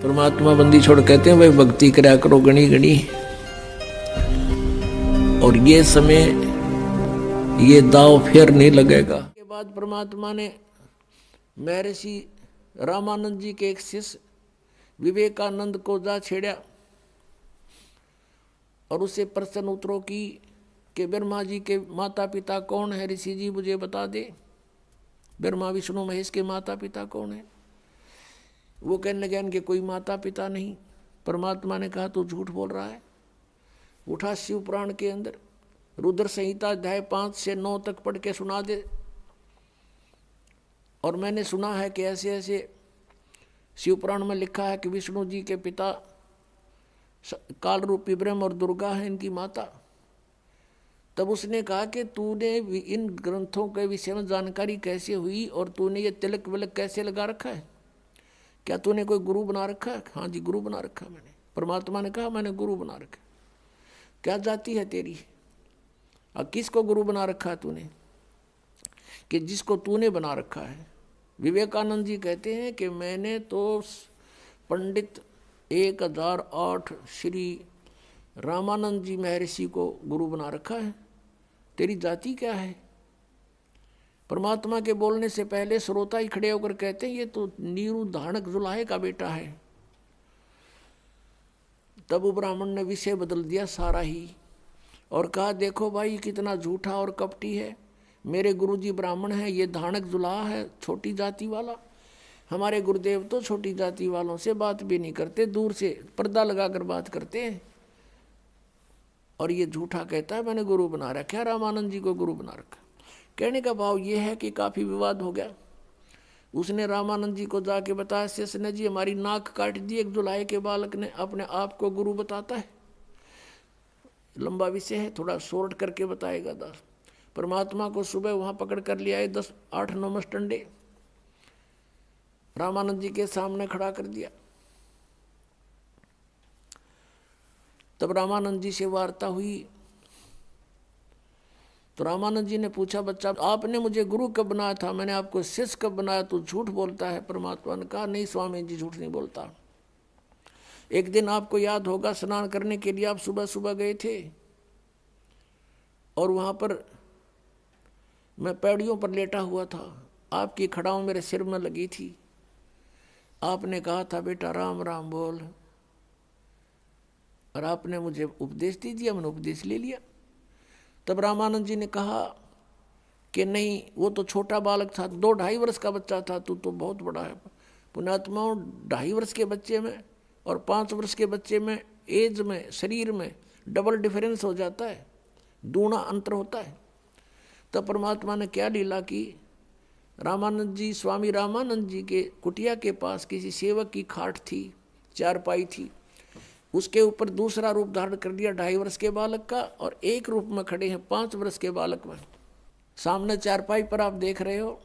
परमात्मा बंदी छोड़ कहते हैं भाई भक्ति करा करो गणी गणी। और ये समय ये दाव फिर नहीं लगेगा। के बाद परमात्मा ने महर्षि रामानंद जी के एक शिष्य विवेकानंद को जा छेड़ा और उससे प्रश्न उत्तरों की कि ब्रह्मा जी के माता पिता कौन है, ऋषि जी मुझे बता दे। ब्रह्मा विष्णु महेश के माता पिता कौन है? वो कहने लगे इनके कोई माता पिता नहीं। परमात्मा ने कहा तू झूठ बोल रहा है। उठा शिव पुराण के अंदर रुद्र संहिता अध्याय 5 से 9 तक पढ़ के सुना दे। और मैंने सुना है कि ऐसे ऐसे शिव पुराण में लिखा है कि विष्णु जी के पिता काल रूपी ब्रह्म और दुर्गा है इनकी माता। तब उसने कहा कि तूने इन ग्रंथों के विषय में जानकारी कैसे हुई और तूने ये तिलक विलक कैसे लगा रखा है? क्या तूने कोई गुरु बना रखा है? हाँ जी गुरु बना रखा मैंने। परमात्मा ने कहा मैंने गुरु बना रखा। क्या जाति है तेरी और किसको गुरु बना रखा है तूने? कि जिसको तूने बना रखा है। विवेकानंद जी कहते हैं कि मैंने तो पंडित 1008 श्री रामानंद जी महर्षि को गुरु बना रखा है। तेरी जाति क्या है? परमात्मा के बोलने से पहले श्रोता ही खड़े होकर कहते हैं ये तो नीरू धानक जुलाहे का बेटा है। तब वो ब्राह्मण ने विषय बदल दिया सारा ही और कहा देखो भाई कितना झूठा और कपटी है। मेरे गुरुजी ब्राह्मण है, ये धानक जुलाहा है छोटी जाति वाला। हमारे गुरुदेव तो छोटी जाति वालों से बात भी नहीं करते, दूर से पर्दा लगाकर बात करते हैं। और ये झूठा कहता है मैंने गुरु बना रखा है, रामानंद जी को गुरु बना रखा। कहने का भाव ये है कि काफी विवाद हो गया। उसने रामानंद जी को जाके बताया शिष्य ने जी हमारी नाक काट दी एक जुलाहे के बालक ने, अपने आप को गुरु बताता है। लंबा विषय है, थोड़ा शॉर्ट करके बताएगा दास। परमात्मा को सुबह वहां पकड़ कर ले आए 8-9 मस्टंडे रामानंद जी के सामने खड़ा कर दिया। तब रामानंद जी से वार्ता हुई तो रामानंद जी ने पूछा बच्चा आपने मुझे गुरु कब बनाया था? मैंने आपको शिष्य कब बनाया? तो झूठ बोलता है। परमात्मा ने कहा नहीं स्वामी जी झूठ नहीं बोलता। एक दिन आपको याद होगा स्नान करने के लिए आप सुबह सुबह गए थे और वहां पर मैं पैड़ियों पर लेटा हुआ था, आपकी खड़ाऊ मेरे सिर में लगी थी। आपने कहा था बेटा राम राम बोल और आपने मुझे उपदेश दे दिया, मैंने उपदेश ले लिया। तब रामानंद जी ने कहा कि नहीं वो तो छोटा बालक था, 2-2.5 वर्ष का बच्चा था, तू तो बहुत बड़ा है। पुण्यात्माओं 2.5 वर्ष के बच्चे में और 5 वर्ष के बच्चे में एज में शरीर में डबल डिफरेंस हो जाता है, दूना अंतर होता है। तब परमात्मा ने क्या लीला की, रामानंद जी स्वामी रामानंद जी के कुटिया के पास किसी सेवक की खाट थी, चारपाई थी, उसके ऊपर दूसरा रूप धारण कर दिया 2.5 वर्ष के बालक का और एक रूप में खड़े हैं 5 वर्ष के बालक में। सामने चारपाई पर आप देख रहे हो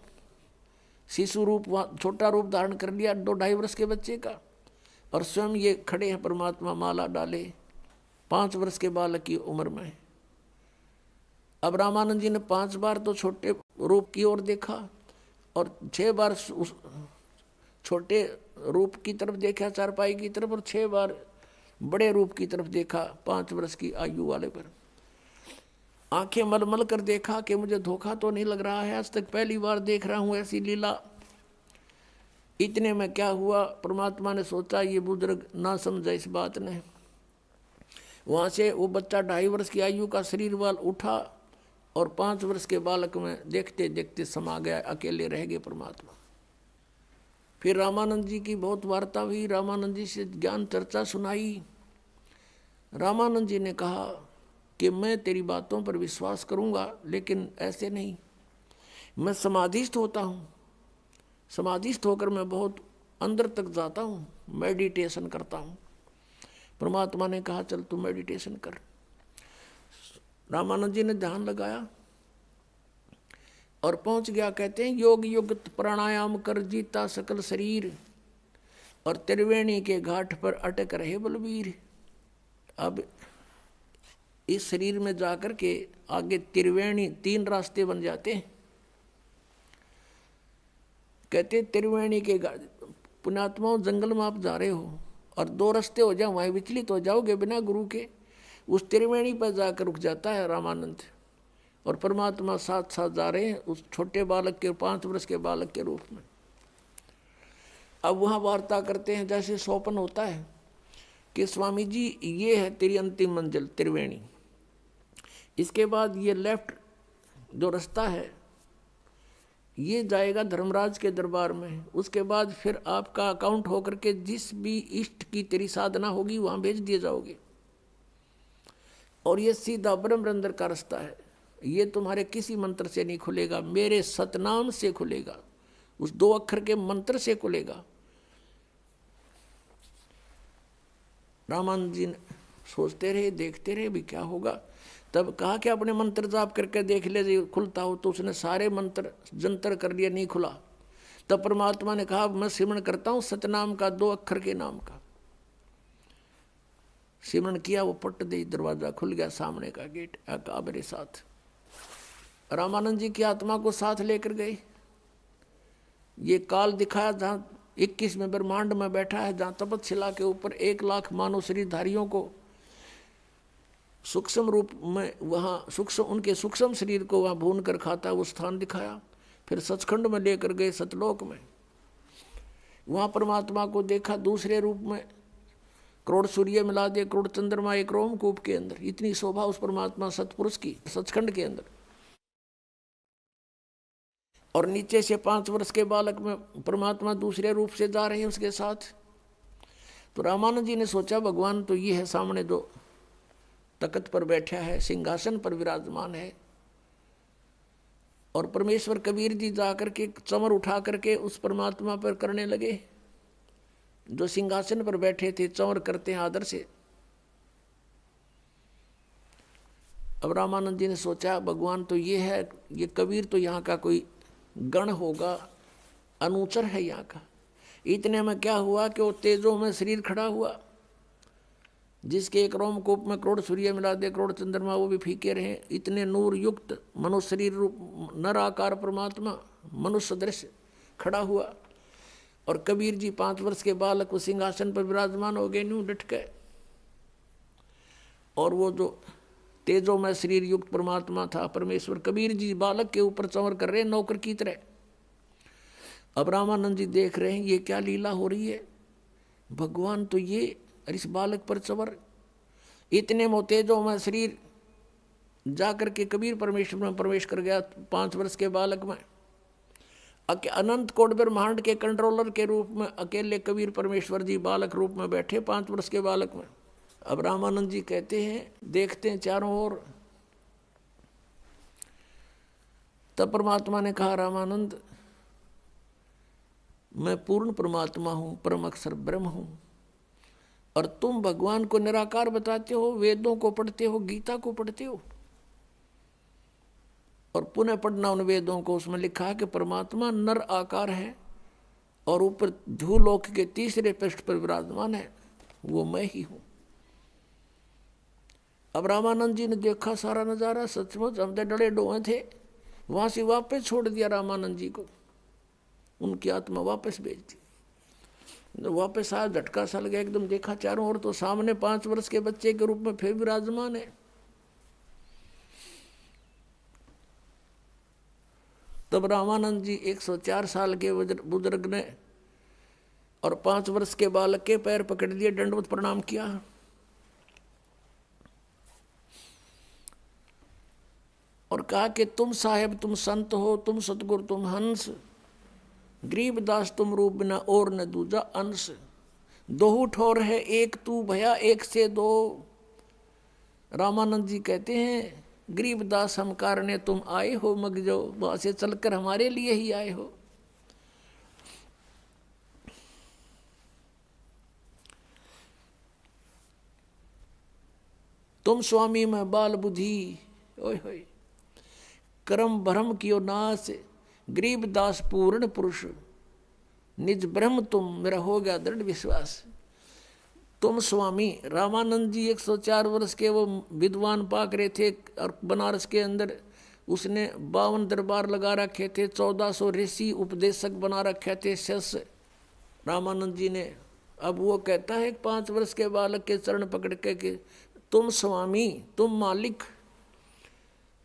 शिशु रूप, छोटा रूप धारण कर लिया 2-2.5 वर्ष के बच्चे का और स्वयं ये खड़े हैं परमात्मा माला डाले 5 वर्ष के बालक की उम्र में। अब रामानंद जी ने 5 बार तो छोटे रूप की ओर देखा और 6 बार उस छोटे रूप की तरफ देखा चारपाई की तरफ और 6 बार बड़े रूप की तरफ देखा 5 वर्ष की आयु वाले पर। आंखें मलमल कर देखा कि मुझे धोखा तो नहीं लग रहा है, आज तक पहली बार देख रहा हूं ऐसी लीला। इतने में क्या हुआ, परमात्मा ने सोचा ये बुजुर्ग ना समझा इस बात ने। वहां से वो बच्चा 2.5 वर्ष की आयु का शरीर वाल उठा और 5 वर्ष के बालक में देखते देखते समा गया, अकेले रह गए परमात्मा। फिर रामानंद जी की बहुत वार्ता हुई, रामानंद जी से ज्ञान चर्चा सुनाई। रामानंद जी ने कहा कि मैं तेरी बातों पर विश्वास करूंगा लेकिन ऐसे नहीं, मैं समाधिस्थ होता हूँ। समाधिस्थ होकर मैं बहुत अंदर तक जाता हूँ, मेडिटेशन करता हूँ। परमात्मा ने कहा चल तू मेडिटेशन कर। रामानंद जी ने ध्यान लगाया और पहुंच गया। कहते हैं योग युक्त प्राणायाम कर जीता सकल शरीर और त्रिवेणी के घाट पर अटक रहे बलवीर। अब इस शरीर में जाकर के आगे त्रिवेणी 3 रास्ते बन जाते हैं। कहते त्रिवेणी के पुण्यात्माओं जंगल में आप जा रहे हो और 2 रास्ते हो जाए वहीं विचलित हो जाओगे बिना गुरु के। उस त्रिवेणी पर जाकर रुक जाता है रामानंद, और परमात्मा साथ साथ जा रहे हैं उस छोटे बालक के, 5 वर्ष के बालक के रूप में। अब वहाँ वार्ता करते हैं जैसे स्वप्न होता है कि स्वामी जी ये है तेरी अंतिम मंजिल त्रिवेणी, इसके बाद ये लेफ्ट जो रास्ता है ये जाएगा धर्मराज के दरबार में, उसके बाद फिर आपका अकाउंट होकर के जिस भी इष्ट की तेरी साधना होगी वहाँ भेज दिए जाओगे, और ये सीधा ब्रह्मरंध्र का रास्ता है, ये तुम्हारे किसी मंत्र से नहीं खुलेगा, मेरे सतनाम से खुलेगा, उस 2 अक्षर के मंत्र से खुलेगा। रामानंद जी सोचते रहे, देखते रहे भी क्या होगा। तब कहा कि अपने मंत्र जाप करके देख ले खुलता हो, तो उसने सारे मंत्र जंतर कर लिया, नहीं खुला। तब परमात्मा ने कहा मैं सिमरण करता हूं सतनाम का, 2 अक्षर के नाम का। सिमरण किया, वो पट दे दरवाजा खुल गया, सामने का गेट आ मेरे साथ। रामानंद जी की आत्मा को साथ लेकर गए। ये काल दिखाया जहाँ 21वें ब्रह्मांड में बैठा है, जहाँ तपतशिला के ऊपर 1 लाख मानव शरीरधारियों को सूक्ष्म रूप में, वहाँ सूक्ष्म उनके सूक्ष्म शरीर को वहाँ भून कर खाता, वो स्थान दिखाया। फिर सचखंड में लेकर गए, सतलोक में, वहाँ परमात्मा को देखा दूसरे रूप में, करोड़ सूर्य मिला दे, करोड़ चंद्रमा एक रोमकूप के अंदर, इतनी शोभा उस परमात्मा सतपुरुष की सचखंड के अंदर। और नीचे से 5 वर्ष के बालक में परमात्मा दूसरे रूप से जा रहे हैं उसके साथ। तो रामानंद जी ने सोचा भगवान तो ये है सामने, जो तख्त पर बैठा है, सिंहासन पर विराजमान है। और परमेश्वर कबीर जी जाकर के चमर उठा करके उस परमात्मा पर करने लगे, जो सिंहासन पर बैठे थे चमर करते हैं आदर से। अब रामानंद जी ने सोचा भगवान तो ये है, ये कबीर तो यहाँ का कोई गण होगा, अनुचर है यहाँ का। इतने में क्या हुआ कि वो तेजों में शरीर खड़ा हुआ, जिसके एक रोमकूप में करोड़ सूर्य मिला दे, करोड़ चंद्रमा वो भी फीके रहे, इतने नूर युक्त मनुष्य शरीर रूप नर आकार परमात्मा मनुष्य दृश्य खड़ा हुआ। और कबीर जी 5 वर्ष के बालक उस सिंहासन पर विराजमान हो गए, न्यू डट गए। और वो जो तेजों में शरीर युक्त परमात्मा था परमेश्वर, कबीर जी बालक के ऊपर चंवर कर रहे, नौकर की तरह। अब रामानंद जी देख रहे हैं ये क्या लीला हो रही है, भगवान तो ये इस बालक पर चंवर। इतने में तेजों में शरीर जाकर के कबीर परमेश्वर में प्रवेश कर गया 5 वर्ष के बालक में। अनंत कोट ब्रह्मांड के कंट्रोलर के रूप में अकेले कबीर परमेश्वर जी बालक रूप में बैठे 5 वर्ष के बालक में। अब रामानंद जी कहते हैं, देखते हैं चारों ओर। तब परमात्मा ने कहा रामानंद मैं पूर्ण परमात्मा हूं, परम अक्षर ब्रह्म हूं, और तुम भगवान को निराकार बताते हो, वेदों को पढ़ते हो, गीता को पढ़ते हो, और पुनः पढ़ना उन वेदों को। उसमें लिखा है कि परमात्मा नर आकार है और ऊपर ध्रुवलोक के 3रे पृष्ठ पर विराजमान है, वो मैं ही हूं। अब रामानंद जी ने देखा सारा नजारा, सचमुच हम तो डरे डोए थे। वहां से वापस छोड़ दिया रामानंद जी को, उनकी आत्मा वापस भेज दी। वापस आया, झटका सा लगा एकदम, देखा चारों ओर तो सामने 5 वर्ष के बच्चे के रूप में फिर विराजमान है। तब रामानंद जी 104 साल के बुजुर्ग ने और 5 वर्ष के बालक के पैर पकड़ लिए, दंडवत प्रणाम किया। और कहा कि तुम साहेब, तुम संत हो, तुम सतगुरु, तुम हंस, गरीबदास तुम रूप बिना और न दूजा अंश। दोहु ठोर है एक तू भया एक से दो। रामानंद जी कहते हैं गरीबदास हम कारणे तुम आए हो मग जो, वहां से चलकर हमारे लिए ही आए हो। तुम स्वामी में बाल बुद्धि, ओए होए कर्म भ्रम कियो नाश, गरीबदास पूर्ण पुरुष, निज ब्रह्म तुम, मेरा हो गया दृढ़ विश्वास। तुम स्वामी, रामानंद जी 104 वर्ष के वो विद्वान पाक रहे थे, और बनारस के अंदर उसने 52 दरबार लगा रखे थे, 1400 ऋषि उपदेशक बना रखे थे शिष्य। रामानंद जी ने अब वो कहता है 5 वर्ष के बालक के चरण पकड़ के कि तुम स्वामी, तुम मालिक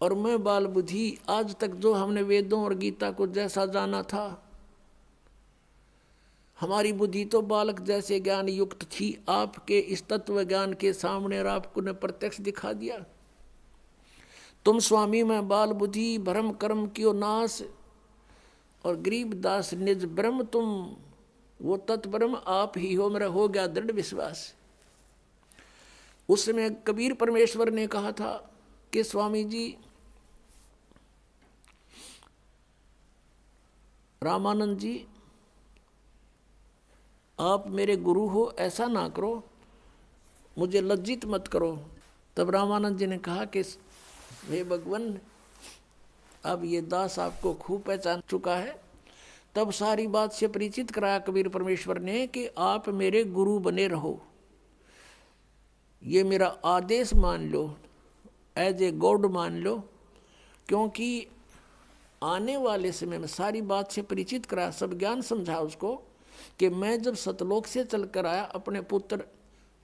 और मैं बाल बुद्धि। आज तक जो हमने वेदों और गीता को जैसा जाना था, हमारी बुद्धि तो बालक जैसे ज्ञान युक्त थी। आपके इस तत्व ज्ञान के सामने और आपको ने प्रत्यक्ष दिखा दिया। तुम स्वामी मैं बाल बुद्धि, भ्रम कर्म कियो नाश, और गरीब दास निज ब्रह्म, तुम वो तत्ब्रह्म आप ही हो, मेरा हो गया दृढ़ विश्वास। उस समय कबीर परमेश्वर ने कहा था कि स्वामी जी, रामानंद जी, आप मेरे गुरु हो, ऐसा ना करो, मुझे लज्जित मत करो। तब रामानंद जी ने कहा कि हे भगवान, अब ये दास आपको खूब पहचान चुका है। तब सारी बात से परिचित कराया कबीर परमेश्वर ने कि आप मेरे गुरु बने रहो, ये मेरा आदेश मान लो, एज ए गॉड मान लो। क्योंकि आने वाले समय में सारी बात से परिचित कराया, सब ज्ञान समझा उसको कि मैं जब सतलोक से चलकर आया, अपने पुत्र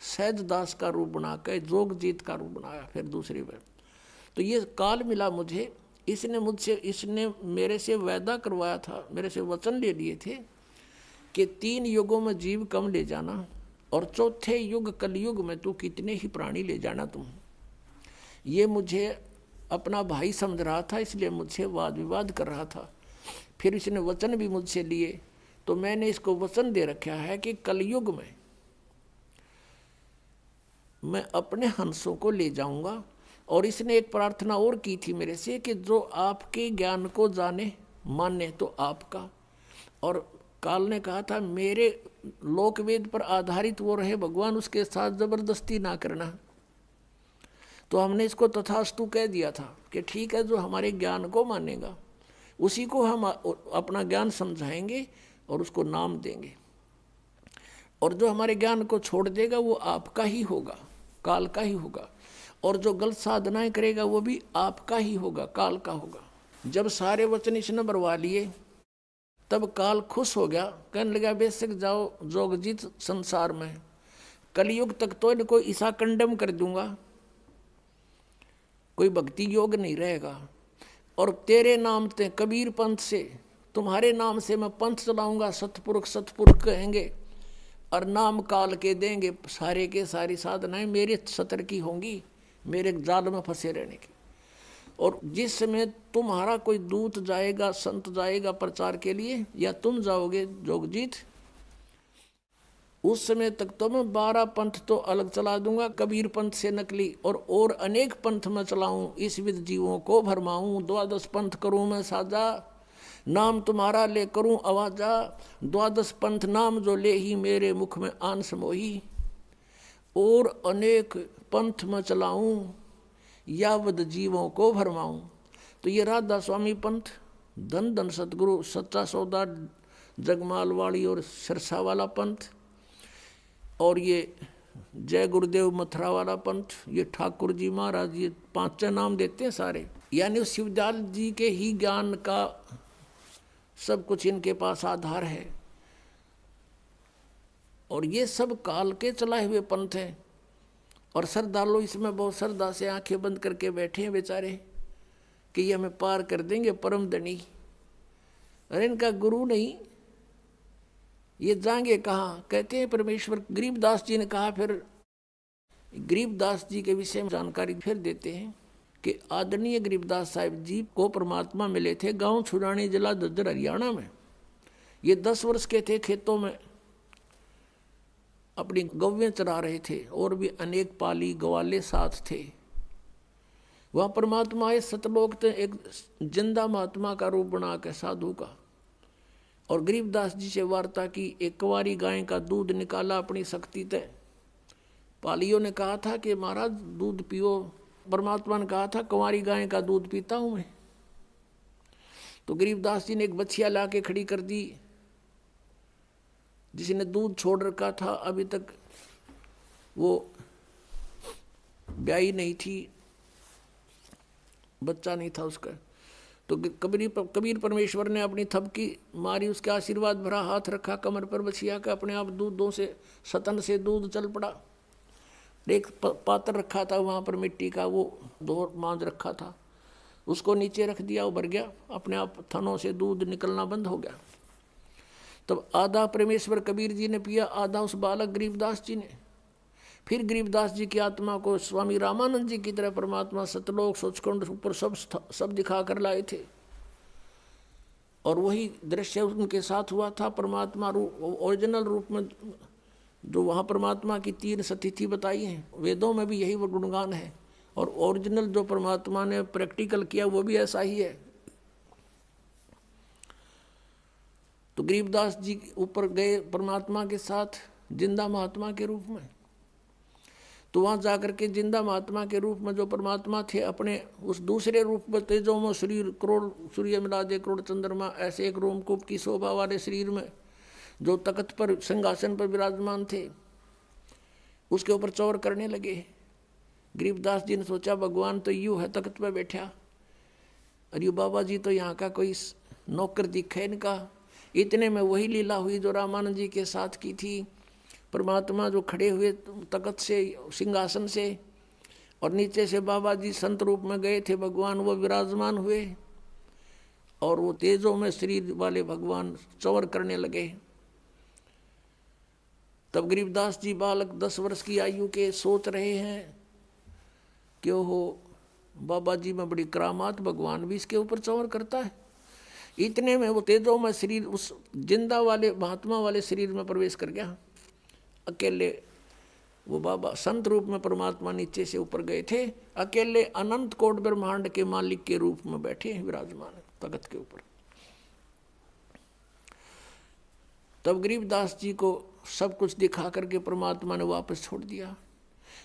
सहज दास का रूप बनाकर जोगजीत का रूप बनाया फिर दूसरी बार। तो ये काल मिला मुझे, इसने मेरे से वायदा करवाया था, मेरे से वचन ले लिए थे कि 3 युगों में जीव कम ले जाना और चौथे युग कलयुग में तू कितने ही प्राणी ले जाना तुम। ये मुझे अपना भाई समझ रहा था, इसलिए मुझसे वाद विवाद कर रहा था। फिर इसने वचन भी मुझसे लिए, तो मैंने इसको वचन दे रखा है कि कलयुग में मैं अपने हंसों को ले जाऊंगा। और इसने एक प्रार्थना और की थी मेरे से कि जो आपके ज्ञान को जाने माने तो आपका। और काल ने कहा था मेरे लोकवेद पर आधारित वो रहे भगवान, उसके साथ जबरदस्ती ना करना। तो हमने इसको तथास्तु कह दिया था कि ठीक है, जो हमारे ज्ञान को मानेगा उसी को हम अपना ज्ञान समझाएंगे और उसको नाम देंगे, और जो हमारे ज्ञान को छोड़ देगा वो आपका ही होगा, काल का ही होगा। और जो गलत साधनाएं करेगा वो भी आपका ही होगा, काल का होगा। जब सारे वचन इसने बरवा लिए तब काल खुश हो गया, कहने लगा बेशक जाओ जोगजीत संसार में, कलयुग तक तो इनको ईसा कंडम कर दूंगा, कोई भक्ति योग नहीं रहेगा। और तेरे नाम ते कबीर पंथ से, तुम्हारे नाम से मैं पंथ चलाऊंगा, सतपुरुष सतपुरुष कहेंगे और नाम काल के देंगे। सारे के सारी साधनाएं मेरे सतर की होंगी, मेरे जाल में फंसे रहने की। और जिस समय तुम्हारा कोई दूत जाएगा, संत जाएगा प्रचार के लिए, या तुम जाओगे जोगजीत, उस समय तक तो मैं 12 पंथ तो अलग चला दूंगा, कबीर पंथ से नकली, और अनेक पंथ में चलाऊं, इस विध जीवों को भरमाऊं। 12 पंथ करूं मैं साजा, नाम तुम्हारा ले करूं आवाजा। 12 पंथ नाम जो ले ही मेरे मुख में आन समोही, और अनेक पंथ में चलाऊं, यावद जीवों को भरमाऊं। तो ये राधा स्वामी पंथ, धन धन सतगुरु सच्चा सौदा जगमालवाड़ी और सिरसा वाला पंथ, और ये जय गुरुदेव मथुरा वाला पंथ, ये ठाकुर जी महाराज, ये 5 नाम देते हैं सारे। यानी शिवदयाल जी के ही ज्ञान का सब कुछ इनके पास आधार है। और ये सब काल के चलाए हुए पंथ हैं। और श्रद्धालु इसमें बहुत श्रद्धा से आंखें बंद करके बैठे हैं बेचारे कि ये हमें पार कर देंगे परम धनी। अरे इनका गुरु नहीं, ये जाएंगे कहाँ? कहते हैं परमेश्वर। गरीबदास जी ने कहा, फिर गरीबदास जी के विषय में जानकारी फिर देते हैं कि आदरणीय गरीबदास साहिब जी को परमात्मा मिले थे गांव छुड़ानी, जिला दद्दर, हरियाणा में। ये 10 वर्ष के थे, खेतों में अपनी गौवें चरा रहे थे, और भी अनेक पाली गवाले साथ थे। वहाँ परमात्मा आए, सतलोक थे, एक जिंदा महात्मा का रूप बना के साधु का। और गरीबदास जी से वार्ता की, एक कुंवारी गाय का दूध निकाला अपनी शक्ति तय। पालियों ने कहा था कि महाराज दूध पियो, परमात्मा ने कहा था कुंवारी गाय का दूध पीता हूँ मैं। तो गरीबदास जी ने एक बछिया ला के खड़ी कर दी, जिसने दूध छोड़ रखा था, अभी तक वो ब्याही नहीं थी, बच्चा नहीं था उसका। तो कबीर परमेश्वर ने अपनी थपकी मारी, उसके आशीर्वाद भरा हाथ रखा कमर पर बछिया का, अपने आप दूधों से सतन से दूध चल पड़ा। एक पात्र रखा था वहाँ पर मिट्टी का, वो दो मांझ रखा था, उसको नीचे रख दिया, वो भर गया, अपने आप थनों से दूध निकलना बंद हो गया। तब आधा परमेश्वर कबीर जी ने पिया, आधा उस बालक गरीबदास जी ने। फिर गरीबदास जी की आत्मा को स्वामी रामानंद जी की तरह परमात्मा सतलोक सचखंड ऊपर सब दिखा कर लाए थे, और वही दृश्य उनके साथ हुआ था। परमात्मा रूप ओरिजिनल रूप में जो वहाँ परमात्मा की 3 स्थिति बताई है, वेदों में भी यही वो गुणगान है, और ओरिजिनल जो परमात्मा ने प्रैक्टिकल किया वो भी ऐसा ही है। तो गरीबदास जी ऊपर गए परमात्मा के साथ जिंदा महात्मा के रूप में। तो वहाँ जाकर के जिंदा महात्मा के रूप में जो परमात्मा थे, अपने उस दूसरे रूप में तेजों में शरीर करोड़ सूर्य मिला दे करोड़ चंद्रमा ऐसे एक रोमकूप की शोभा वाले शरीर में जो तख्त पर सिंहासन पर विराजमान थे, उसके ऊपर चौर करने लगे। गरीबदास जी ने सोचा भगवान तो यूँ है तख्त पर बैठा, अरे बाबा जी तो यहाँ का कोई नौकर दिखे इनका। इतने में वही लीला हुई जो रामानंद जी के साथ की थी। परमात्मा जो खड़े हुए तख्त से सिंहासन से, और नीचे से बाबा जी संत रूप में गए थे भगवान, वो विराजमान हुए, और वो तेजों में शरीर वाले भगवान चौर करने लगे। तब गरीबदास जी बालक 10 वर्ष की आयु के सोच रहे हैं कि हो बाबा जी में बड़ी करामात, भगवान भी इसके ऊपर चौर करता है। इतने में वो तेजों में शरीर उस जिंदा वाले महात्मा वाले शरीर में प्रवेश कर गया। अकेले वो बाबा संत रूप में परमात्मा नीचे से ऊपर गए थे, अकेले अनंत कोट ब्रह्मांड के मालिक के रूप में बैठे विराजमान तख्त के ऊपर। तब गरीबदास जी को सब कुछ दिखा करके परमात्मा ने वापस छोड़ दिया।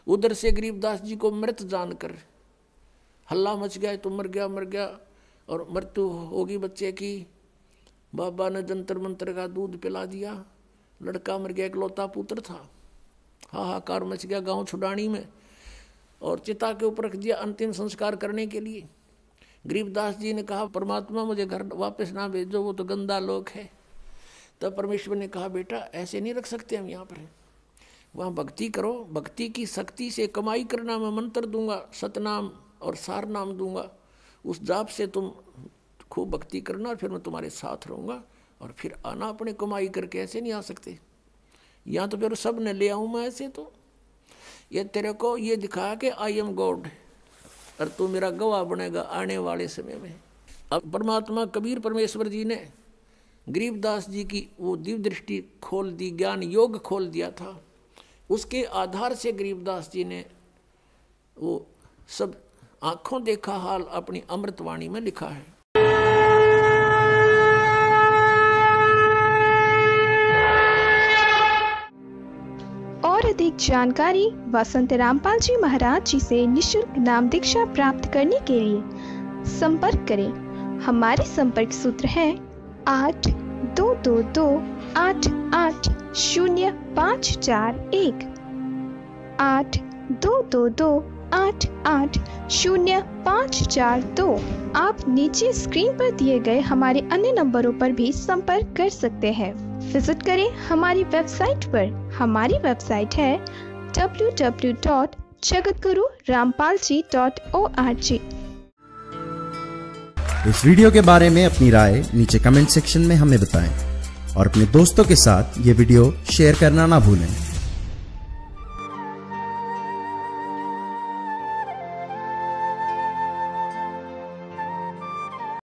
उधर से गरीबदास जी को मृत जानकर हल्ला मच गया, तो मर गया और मृत्यु होगी बच्चे की। बाबा ने जंतर मंतर का दूध पिला दिया, लड़का मर गया, इकलौता पुत्र था। हाहाकार मच गया गांव छुडानी में, और चिता के ऊपर रख दिया अंतिम संस्कार करने के लिए। गरीबदास जी ने कहा परमात्मा मुझे घर वापस ना भेजो, वो तो गंदा लोक है। तब परमेश्वर ने कहा बेटा ऐसे नहीं रख सकते हम यहाँ पर, वहाँ भक्ति करो, भक्ति की शक्ति से कमाई करना। मैं मंत्र दूंगा, सतनाम और सार नाम दूंगा, उस जाप से तुम खूब भक्ति करना, और फिर मैं तुम्हारे साथ रहूँगा, और फिर आना अपने कमाई करके। ऐसे नहीं आ सकते, यहाँ तो फिर सब ने ले आऊँ मैं ऐसे। तो ये तेरे को ये दिखा कि आई एम गॉड, और तू मेरा गवाह बनेगा आने वाले समय में। अब परमात्मा कबीर परमेश्वर जी ने गरीबदास जी की वो दिव्य दृष्टि खोल दी, ज्ञान योग खोल दिया था। उसके आधार से गरीबदास जी ने वो सब आंखों देखा हाल अपनी अमृतवाणी में लिखा है। और अधिक जानकारी वसंत रामपाल जी महाराज जी से निशुल्क नाम दीक्षा प्राप्त करने के लिए संपर्क करें। हमारे संपर्क सूत्र है 8222880541 8222880542। आप नीचे स्क्रीन पर दिए गए हमारे अन्य नंबरों पर भी संपर्क कर सकते हैं। विजिट करें हमारी वेबसाइट पर। हमारी वेबसाइट है www.jagatgururampalji.org। इस वीडियो के बारे में अपनी राय नीचे कमेंट सेक्शन में हमें बताएं, और अपने दोस्तों के साथ ये वीडियो शेयर करना ना भूलें।